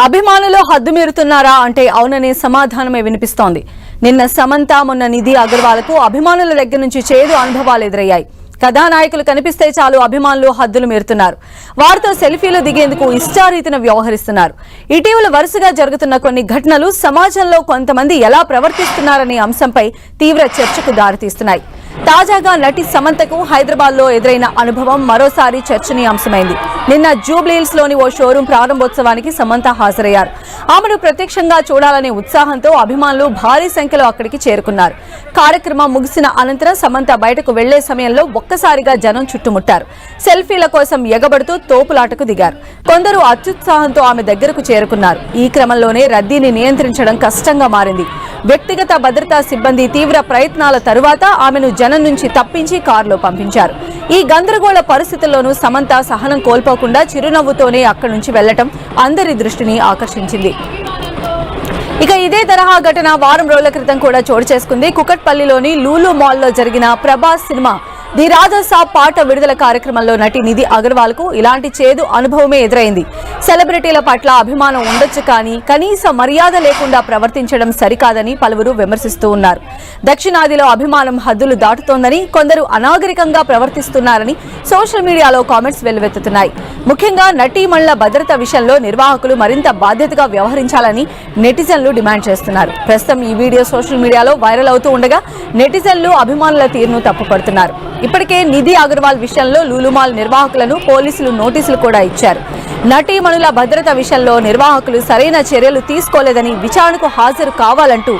అభిమానులు హద్దు మీరుతున్నారా అంటే అవుననే సమాధానమే వినిపిస్తోంది. నిన్న సమంత, మొన్న నిధి అగర్వాల్కు అభిమానుల దగ్గర నుంచి చేదు అనుభవాలు ఎదురయ్యాయి. కథానాయకులు కనిపిస్తే చాలు అభిమానులు హద్దులు మీరుతున్నారు. వారితో సెల్ఫీలు దిగేందుకు ఇష్టారీతిన వ్యవహరిస్తున్నారు. ఇటీవల వరుసగా జరుగుతున్న కొన్ని ఘటనలు సమాజంలో కొంతమంది ఎలా ప్రవర్తిస్తున్నారనే అంశంపై తీవ్ర చర్చకు దారితీస్తున్నాయి. తాజాగా నటి సమంతకు హైదరాబాద్ లో ఎదురైన అనుభవం మరోసారి చర్చనీయాంశమైంది. నిన్న జూబ్లీహిల్స్ లోని ఓ షోరూం ప్రారంభోత్సవానికి సమంత హాజరయ్యారు. ఆమెను ప్రత్యక్షంగా చూడాలనే ఉత్సాహంతో అభిమానులు భారీ సంఖ్యలో అక్కడికి చేరుకున్నారు. కార్యక్రమం ముగిసిన అనంతరం సమంత బయటకు వెళ్లే సమయంలో ఒక్కసారిగా జనం చుట్టుముట్టారు. సెల్ఫీల కోసం ఎగబడుతూ తోపులాటకు దిగారు. కొందరు అత్యుత్సాహంతో ఆమె దగ్గరకు చేరుకున్నారు. ఈ క్రమంలోనే రద్దీని నియంత్రించడం కష్టంగా మారింది. వ్యక్తిగత భద్రతా సిబ్బంది తీవ్ర ప్రయత్నాల తరువాత ఆమెను జనం నుంచి తప్పించి కారులో పంపించారు. ఈ గందరగోళ పరిస్థితుల్లోనూ సమంత సహనం కోల్పోకుండా చిరునవ్వుతోనే అక్కడి నుంచి వెళ్లటం అందరి దృష్టిని ఆకర్షించింది. ఇక ఇదే తరహా ఘటన వారం రోజుల క్రితం కూడా చోటు చేసుకుంది. కుకట్పల్లిలోని లూలు మాల్లో జరిగిన ప్రభాస్ సినిమా ది రాజా సాబ్ పాట విడుదల కార్యక్రమంలో నటి నిధి అగర్వాల్ కు ఇలాంటి చేదు అనుభవమే ఎదురైంది. సెలబ్రిటీల పట్ల అభిమానం ఉండొచ్చు, కానీ కనీస మర్యాద లేకుండా ప్రవర్తించడం సరికాదని పలువురు విమర్శిస్తూ ఉన్నారు. దక్షిణాదిలో అభిమానం హద్దులు దాటుతోందని, కొందరు అనాగరికంగా ప్రవర్తిస్తున్నారని సోషల్ మీడియాలో కామెంట్స్ వెల్లువెత్తుతున్నాయి. ముఖ్యంగా నటీమణుల భద్రత విషయంలో నిర్వాహకులు మరింత బాధ్యతగా వ్యవహరించాలని నెటిజన్లు డిమాండ్ చేస్తున్నారు. ప్రస్తుతం ఈ వీడియో సోషల్ మీడియాలో వైరల్ అవుతూ ఉండగా నెటిజన్లు అభిమానుల తీరును తప్పుపడుతున్నారు. ఇప్పటికే నిధి అగర్వాల్ విషయంలో లూలుమాల్ నిర్వాహకులను పోలీసులు నోటీసులు కూడా ఇచ్చారు. నటీమణుల భద్రత విషయంలో నిర్వాహకులు సరైన చర్యలు తీసుకోలేదని, విచారణకు హాజరు కావాలంటూ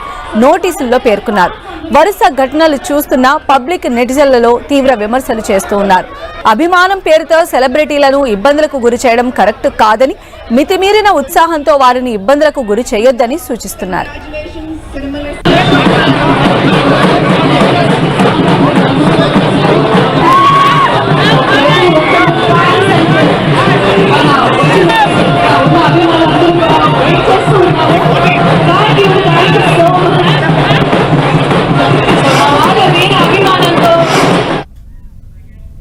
నోటీసుల్లో పేర్కొన్నారు. వరుస ఘటనలు చూస్తున్న పబ్లిక్ నెటిజన్లలో తీవ్ర విమర్శలు చేస్తూ ఉన్నారు. అభిమానం పేరుతో సెలబ్రిటీలను ఇబ్బందులకు గురి చేయడం కరెక్ట్ కాదని, మితిమీరిన ఉత్సాహంతో వారిని ఇబ్బందులకు గురి చేయొద్దని సూచిస్తున్నారు.